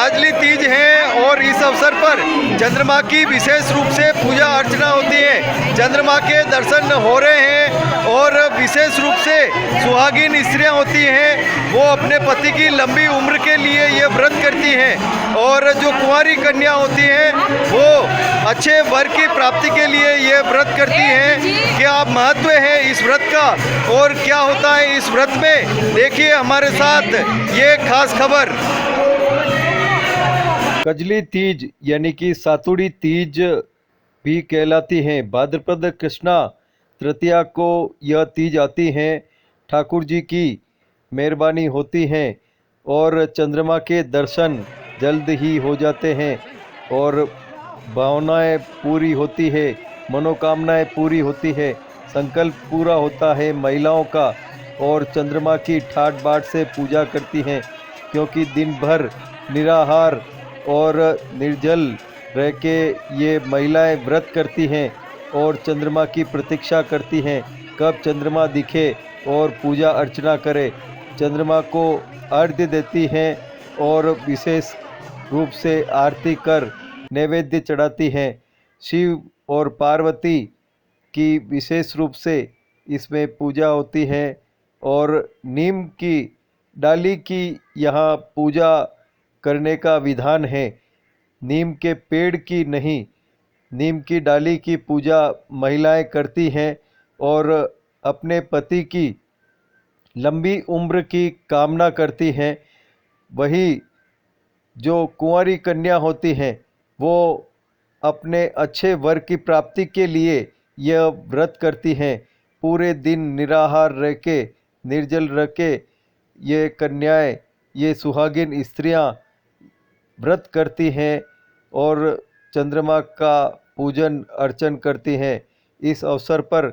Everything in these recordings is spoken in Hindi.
काजली तीज है और इस अवसर पर चंद्रमा की विशेष रूप से पूजा अर्चना होती है। चंद्रमा के दर्शन हो रहे हैं और विशेष रूप से सुहागिन स्त्रियां होती हैं, वो अपने पति की लंबी उम्र के लिए ये व्रत करती हैं और जो कुंवारी कन्या होती हैं वो अच्छे वर की प्राप्ति के लिए ये व्रत करती हैं। क्या महत्व है इस व्रत का और क्या होता है इस व्रत में, देखिए हमारे साथ ये खास खबर। कजली तीज यानी कि सातुड़ी तीज भी कहलाती है। भाद्रपद कृष्णा तृतीया को यह तीज आती है। ठाकुर जी की मेहरबानी होती है और चंद्रमा के दर्शन जल्द ही हो जाते हैं और भावनाएं पूरी होती है, मनोकामनाएं पूरी होती है, संकल्प पूरा होता है महिलाओं का और चंद्रमा की ठाट बाट से पूजा करती हैं, क्योंकि दिन भर निराहार और निर्जल रह के ये महिलाएं व्रत करती हैं और चंद्रमा की प्रतीक्षा करती हैं कब चंद्रमा दिखे और पूजा अर्चना करे। चंद्रमा को अर्घ्य देती हैं और विशेष रूप से आरती कर नैवेद्य चढ़ाती हैं। शिव और पार्वती की विशेष रूप से इसमें पूजा होती है और नीम की डाली की यहाँ पूजा करने का विधान है। नीम के पेड़ की नहीं, नीम की डाली की पूजा महिलाएं करती हैं और अपने पति की लंबी उम्र की कामना करती हैं। वही जो कुंवारी कन्या होती हैं वो अपने अच्छे वर की प्राप्ति के लिए यह व्रत करती हैं। पूरे दिन निराहार रह के, निर्जल रह के ये कन्याएं, ये सुहागिन स्त्रियां व्रत करती हैं और चंद्रमा का पूजन अर्चन करती हैं। इस अवसर पर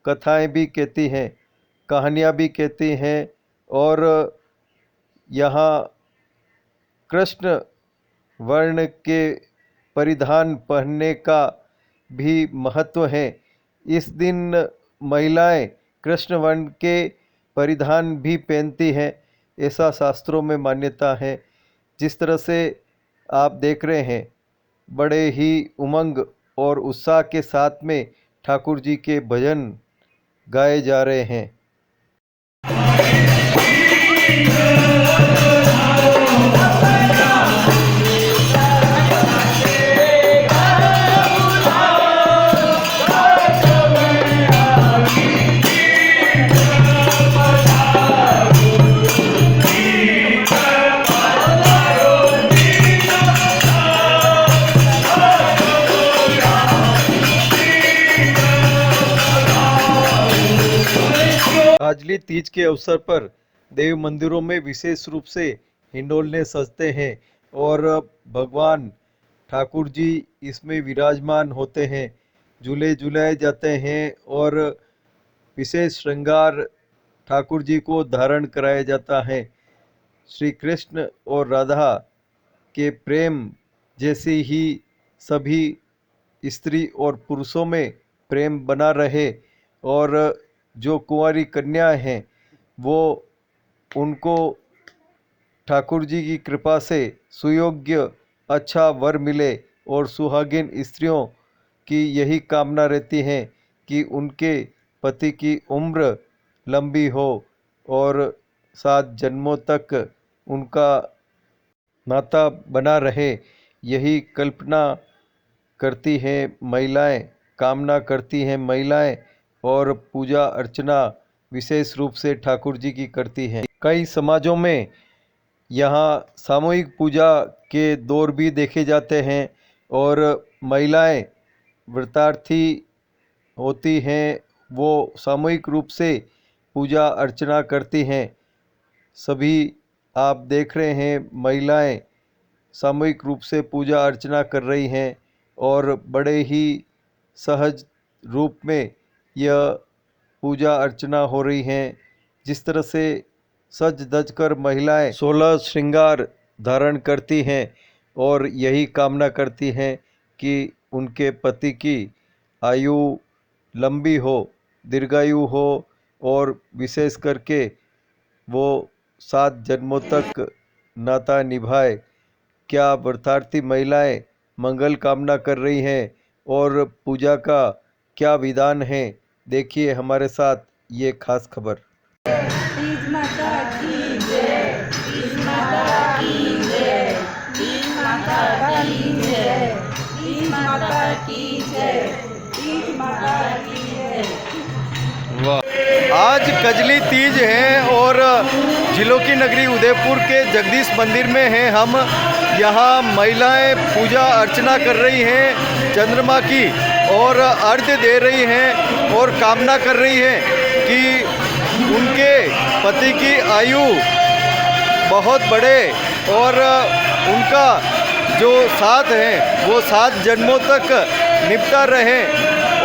कथाएं भी कहती हैं, कहानियाँ भी कहती हैं और यहाँ कृष्ण वर्ण के परिधान पहनने का भी महत्व है। इस दिन महिलाएं कृष्ण वर्ण के परिधान भी पहनती हैं, ऐसा शास्त्रों में मान्यता है। जिस तरह से आप देख रहे हैं, बड़े ही उमंग और उत्साह के साथ में ठाकुर जी के भजन गाए जा रहे हैं। काजली तीज के अवसर पर देव मंदिरों में विशेष रूप से हिंडोलने सजते हैं और भगवान ठाकुर जी इसमें विराजमान होते हैं। झूले झुलाए जाते हैं और विशेष श्रृंगार ठाकुर जी को धारण कराया जाता है। श्री कृष्ण और राधा के प्रेम जैसी ही सभी स्त्री और पुरुषों में प्रेम बना रहे और जो कुंवारी कन्याएं हैं वो उनको ठाकुर जी की कृपा से सुयोग्य अच्छा वर मिले और सुहागिन स्त्रियों की यही कामना रहती है कि उनके पति की उम्र लंबी हो और 7 जन्मों तक उनका नाता बना रहे। यही कल्पना करती हैं महिलाएं, कामना करती हैं महिलाएं और पूजा अर्चना विशेष रूप से ठाकुर जी की करती हैं। कई समाजों में यहाँ सामूहिक पूजा के दौर भी देखे जाते हैं और महिलाएं व्रतार्थी होती हैं, वो सामूहिक रूप से पूजा अर्चना करती हैं। सभी आप देख रहे हैं महिलाएं सामूहिक रूप से पूजा अर्चना कर रही हैं और बड़े ही सहज रूप में यह पूजा अर्चना हो रही हैं। जिस तरह से सज धज कर महिलाएं 16 श्रृंगार धारण करती हैं और यही कामना करती हैं कि उनके पति की आयु लंबी हो, दीर्घायु हो और विशेष करके वो 7 जन्मों तक नाता निभाए। क्या व्रतार्थी महिलाएं मंगल कामना कर रही हैं और पूजा का क्या विधान है, देखिए हमारे साथ ये खास खबर। तीज माता की जय, तीज माता की जय, तीज माता की जय, तीज माता की जय, तीज माता की जय। वाह, आज कजली तीज है और जिलों की नगरी उदयपुर के जगदीश मंदिर में हैं हम। यहाँ महिलाएं पूजा अर्चना कर रही हैं चंद्रमा की और अर्घ्य दे रही हैं और कामना कर रही हैं कि उनके पति की आयु बहुत बढ़े और उनका जो साथ है वो 7 जन्मों तक निपटा रहे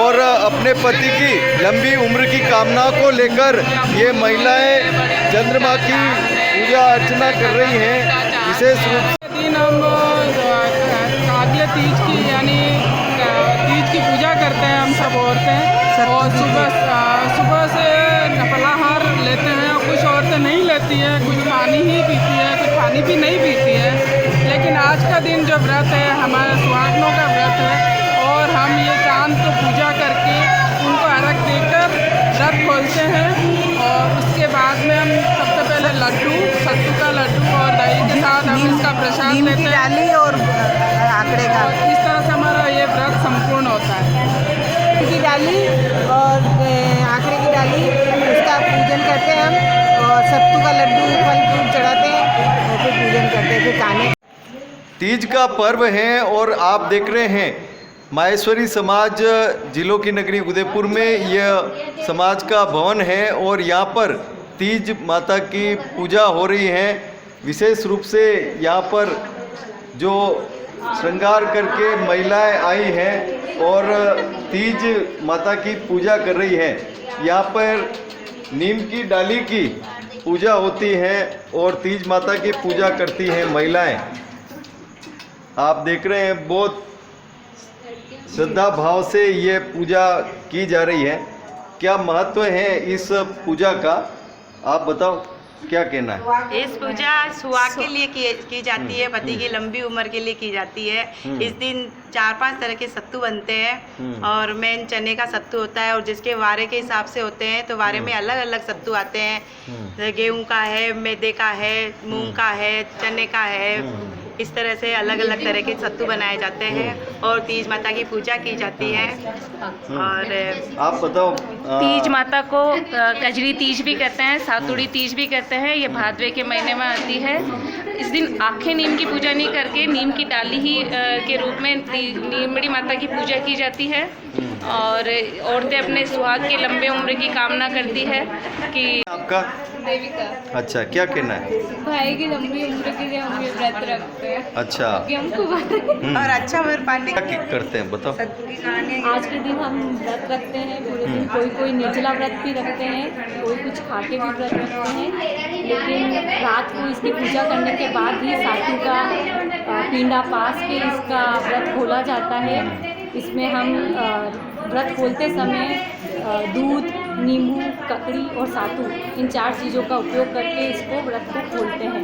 और अपने पति की लंबी उम्र की कामना को लेकर ये महिलाएं चंद्रमा की पूजा अर्चना कर रही हैं। विशेष रूप से दिन हम अगले तीज की यानी तीज की पूजा करते हैं हम सब औरतें, और सुबह से फलाहार लेते हैं। कुछ औरतें नहीं लेती हैं, कुछ पानी ही पीती है, कुछ पानी भी नहीं पीती है। लेकिन आज का दिन जो व्रत है हमारे सुहागनों का व्रत है और हम ये चांद को पूजा करके उनको अर्घ देकर व्रत खोलते हैं। और उसके बाद में हम सबसे पहले लड्डू, सत्तू का लड्डू और दही के साथ हम इसका प्रसाद लेते हैं। डाली और आंकड़े का और इस तरह से हमारा ये व्रत संपूर्ण होता है। की डाली और आंकड़े की डाली उसका पूजन करते हैं हम, और सत्तू का लड्डू फल फ्रूट चढ़ाते हैं और फिर पूजन करते हैं। फिर खाने तीज का पर्व है और आप देख रहे हैं माहेश्वरी समाज जिलों की नगरी उदयपुर में यह समाज का भवन है और यहाँ पर तीज माता की पूजा हो रही है। विशेष रूप से यहाँ पर जो श्रृंगार करके महिलाएं आई हैं और तीज माता की पूजा कर रही हैं। यहाँ पर नीम की डाली की पूजा होती है और तीज माता की पूजा करती हैं महिलाएं। आप देख रहे हैं बहुत श्रद्धा भाव से ये पूजा की जा रही है। क्या महत्व है इस पूजा का, आप बताओ, क्या कहना है? इस पूजा सुहाग के लिए की जाती है, पति की लंबी उम्र के लिए की जाती है। इस दिन 4-5 तरह के सत्तू बनते हैं और मेन चने का सत्तू होता है और जिसके वारे के हिसाब से होते हैं तो वारे में अलग अलग सत्तू आते हैं। गेहूं का है, मैदे का है, मूंग का है, चने का है। इस तरह से अलग अलग तरह के सत्तू बनाए जाते हैं और तीज माता की पूजा की जाती है। और आप बताओ। तीज माता को कजरी तीज भी कहते हैं, सातुड़ी तीज भी कहते हैं। ये भादवे के महीने में आती है। इस दिन आँखें नीम की पूजा नहीं करके नीम की डाली ही के रूप में नीमड़ी माता की पूजा की जाती है। और औरतें अपने सुहाग के लंबे उम्र की कामना करती है कि आपका देविका अच्छा, क्या कहना है? भाई की लंबी उम्र के लिए हम ये व्रत रखते हैं अच्छा, कि हमको और अच्छा वर पाने क्या करते हैं बताओ। आज के दिन हम व्रत रखते हैं पूरे दिन। कोई निर्जला व्रत भी रखते हैं, कोई कुछ खा के भी व्रत रखते हैं। लेकिन रात को इसकी पूजा करने के बाद ही सातू का पिंडा पास के इसका व्रत खोला जाता है। इसमें हम व्रत खोलते समय दूध, नींबू, ककड़ी और सातू, इन 4 चीज़ों का उपयोग करके इसको व्रत को खोलते हैं।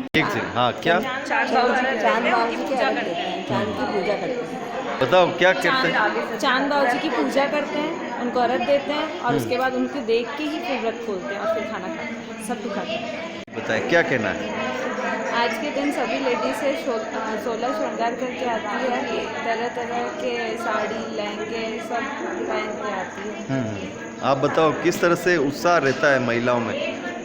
ठीक से, हाँ, क्या चांद बाबू की पूजा करते हैं, चांद की पूजा करते हैं। बताओ क्या करते हैं? चांद बाबू जी की पूजा करते हैं, उनको अर्घ देते हैं और उसके बाद उनको देख के ही फिर व्रत खोलते हैं और फिर खाना खाते हैं, सत्तू खाते हैं। बताएं क्या कहना है? आज के दिन सभी लेडीज़ें 16 श्रृंगार करके आती है। तरह तरह के साड़ी, लहंगे सब पहन के आती है। आप बताओ किस तरह से उत्साह रहता है महिलाओं में?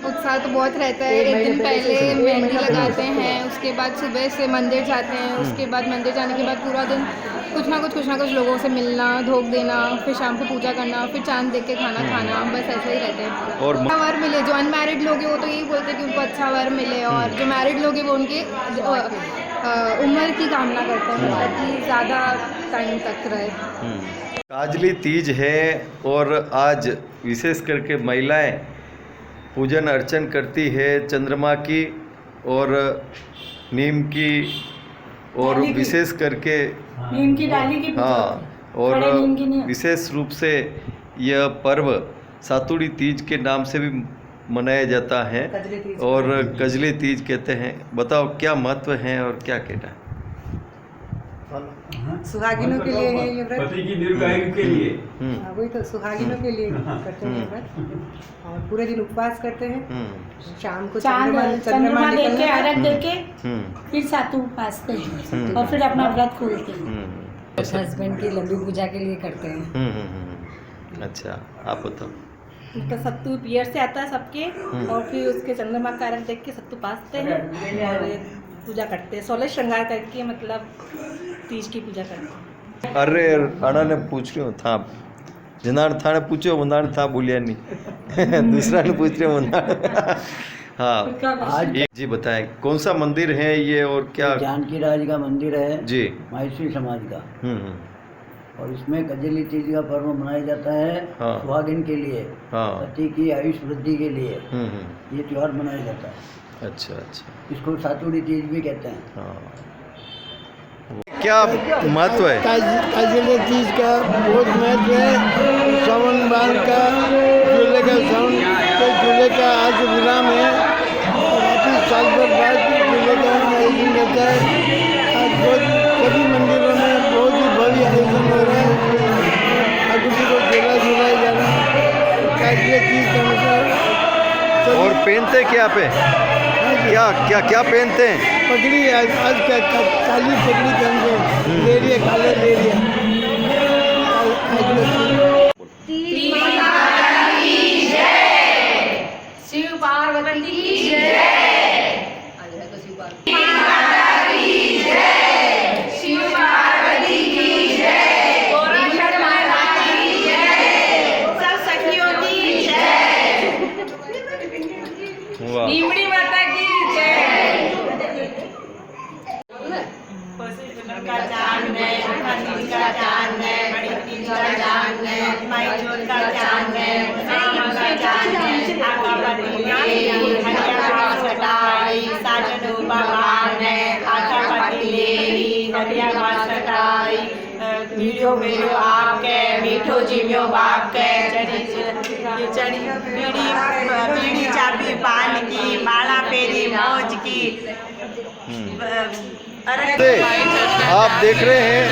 उत्साह तो बहुत रहता है। एक दिन पहले मेहंदी लगाते हैं, उसके बाद सुबह से मंदिर जाते हैं, उसके बाद मंदिर जाने के बाद पूरा दिन कुछ ना कुछ लोगों से मिलना, धोख देना, फिर शाम को पूजा करना, फिर चांद देख के खाना खाना, बस ऐसा ही रहते हैं। और अच्छा वर मिले, जो अनमैरिड लोग हैं वो तो यही बोलते हैं कि उनको अच्छा वर मिले, और जो मैरिड लोग हैं वो उनकी उम्र की कामना करते हैं ताकि ज़्यादा टाइम तक रहे। काजली तीज है और आज विशेष करके महिलाएं पूजन अर्चन करती है चंद्रमा की और नीम की, और विशेष करके नीम की डाली की हाँ, और खड़े नीम की नहीं। विशेष रूप से यह पर्व सातुड़ी तीज के नाम से भी मनाया जाता है और कजली तीज कहते हैं। बताओ क्या महत्व है और क्या कहना है? सुहागिनों के लिए है ये व्रत। पति की दीर्घायु के लिए। हाँ, वही तो सुहागिनों के लिए करते हैं व्रत और पूरे दिन उपवास करते हैं। शाम को चंद्रमा देके अर्घ देके हम्म, फिर सातु उपासते हैं और फिर अपना व्रत खोलते हैं। हस्बैंड की लंबी पूजा के लिए करते हैं। अच्छा, आप बताओ। तो सत्तू पियर से आता है सबके और फिर उसके चंद्रमा का अर्घ देख के सत्तू पासते हैं और पूजा करते हैं। 16 श्रृंगार करके मतलब तीज की पूजा करते हैं। अरे आना ने पूछ्यो था जनार थाने पूछो वंदाण था बोलिया नहीं दूसरा ने पूछ रहे वंदाण। हाँ, आज एक जी बताएं कौन सा मंदिर है ये और क्या? जानकी राज का मंदिर है जी। माहेश्वरी समाज का। हम्म, और इसमें कजली तीज का पर्व मनाया जाता है। हाँ। सुहागिन के लिए, हाँ। पति की आयुष वृद्धि के लिए हम्म, ये त्योहार मनाया जाता है। अच्छा अच्छा, इसको सातुड़ी तीज भी कहते हैं। हाँ। क्या महत्व है? कजली तीज का बहुत महत्व है। सावन माह का झूले का सावन तो झूले का आज विराम है और वापिस साल भर बाद झूले का आयोजन रहता है। आज बहुत सभी मंदिरों में बहुत ही भव्य आयोजन हो रहा है। ठाकुर जी को झूलाया जा रहा है कजली तीज का मतलब। और पहनते क्या पे? क्या क्या क्या पहनते हैं? पगड़ी आज का काली पगड़ी पहनते हैं, लेरिया काले लेरिया। शिव पार्वती की जय। शिव पार्वती की जय। गोरक्षण माता की जय। सब सखियों की जय। वाह। नीमड़ी माता की जय। का चांद है, खंडी का चांद है, बड़ी तीज का चांद है, माई जोत का चांद है, राम का चांद है, आका पति हरिया सटाई, साजन भगवान है, आका पति लेरी हरिया सटाई, वीडियो वीडियो आपके मीठो जीव्यो बाप के चढ़ी पीढ़ी चाबी पान की माला पेरी मौज की। आप देख रहे हैं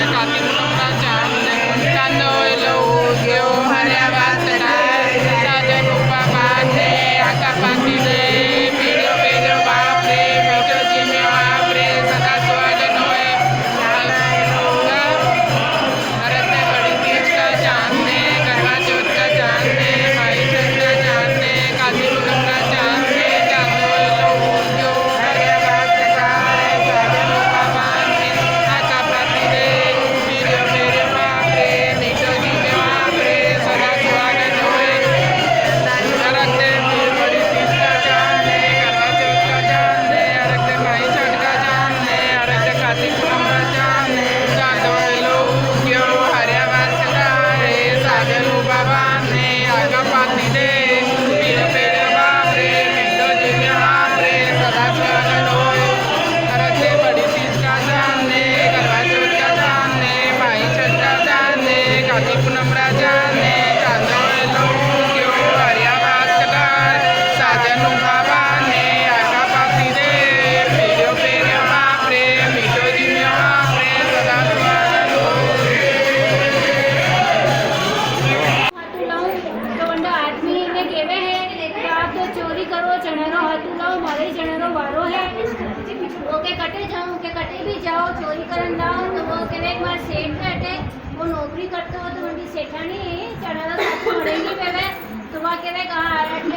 चोरी करन जाओ तो वो कहे एक बार सेठ बैठे वो नौकरी करते हो तो उनकी सेठानी चढ़ा साथ मरेगी पहले तो वहाँ कहे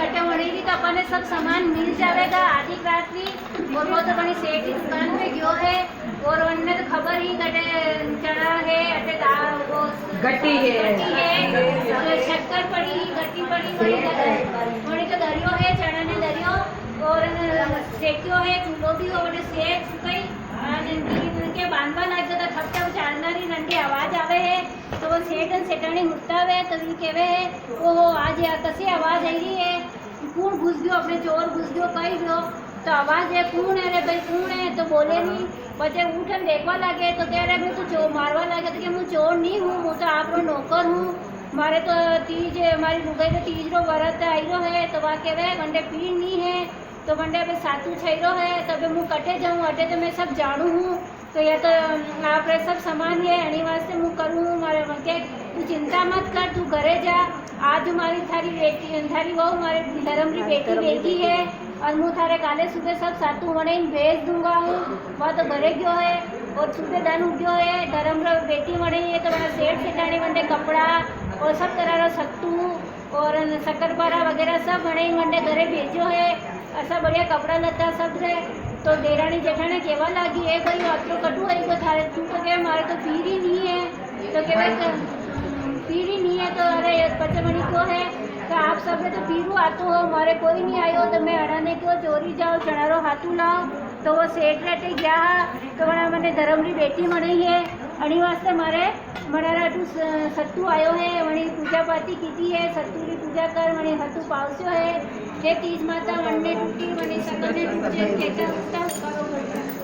अट्टे मरेगी तो अपने सब सामान मिल जाएगा आधी रात्रि और वो तो अपनी सेठ की दुकान पे गयो है और उन्हें तो खबर ही कटे चढ़ा है अटे वो गट्टी है शक्कर पड़ी गट्टी पड़ी वही तो दरियो है चढ़ा ने दरियो और सेकियो है चूल्हो भी हो सेक सुकई के बांधवा लग जाता थपटा उचारनारी नंडी आवाज आवे है तो वो सेठन सेठानी उठतावे तो ये कहवे है वो आज कसी आवाज आई रही है कौन घुस गयो अपने चोर घुस गयो कहीं गयो तो आवाज है कौन है रे भाई कौन है तो बोले नहीं बच्चे उठन देखवा लगे तो कह रहे मैं तो चोर मारवा लगे तो कि मैं चोर नहीं हूँ मैं तो आप नौकर हूँ मारे तो तीज हमारी लुगाई तो तीज रो व्रत आईरो है तो वहाँ कहे मंडे पीड़ नहीं है तो मंडे पे सातू छैरो है तब मुँह कटे जाऊँ अटे तो मैं सब जानू हूँ तो यह तो आप सब सामान है अणी वास्ते मुँह करूँ मारे के तू चिंता मत कर तू घरे जा आज हमारी थारी बेटी थारी बहू हमारे धर्म की बेटी बेटी है और मुँह थारे काले सुबह सब सातू मने भेज दूंगा हूँ वह तो घरे गयो है और सुबह धन उग्यो है धर्म रो बेटी मने है तो बड़ा सेठ सेठानी मंडे कपड़ा और सब तरह रो सत्तू और शक्करपारा वगैरह सब मने मंडे घरे भेजो है ऐसा बढ़िया कपड़ा लता सब रे तो देरानी जेठाने केवा लागी है भाई आटलो कटू है को थारे तू तो कहे मारे तो पीर ही नहीं है तो कहे पीर ही नहीं है तो अरे पचमणी क्यों है तो आप सब ने तो पीरू आतो हो मारे कोई नहीं आयो तो मैं अड़ाने क्यों चोरी जाओ चढ़ारो हाथू लाओ तो वो सेठ रेटे गया तो मैंने धर्म री बेटी मनाई है अणी वास्ते मारे मनारा तू सत्तू आयो है वणी पूजा पाती की है सत्तू री पूजा कर वणी हथू पावस्यो है हे तीज माता वन्ने टूटी वणी सकने टूटे केटा उठा करो